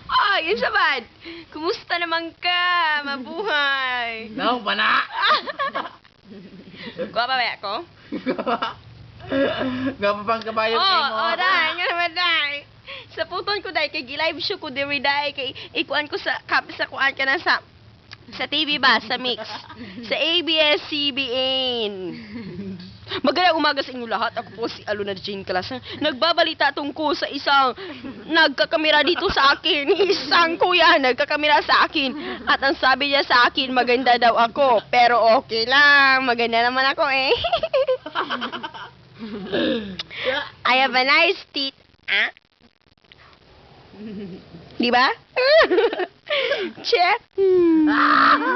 Oh, yun sabad. Kumusta naman ka? Mabuhay. No, pana! Gwapa ba ako? Gapa pang kabayo Oh, kay mo. oh, dahil. Nga naman, dahil. Sa puton ko, dahil, kay gilive show ko, diri, dahil, kay ikuan ko sa, sa kuan ka na sa TV ba? Sa Mix. Sa ABS-CBN. Magandang umaga sa inyo lahat. Ako po si Aluna Jane Calasan. Nagbabalita tungkol sa isang nagkakamera dito sa akin. Isang kuya nagkakamera sa akin. At ang sabi niya sa akin, maganda daw ako. Pero okay lang. Maganda naman ako eh. I have a nice teeth. Ah? Di ba? Check. Ano?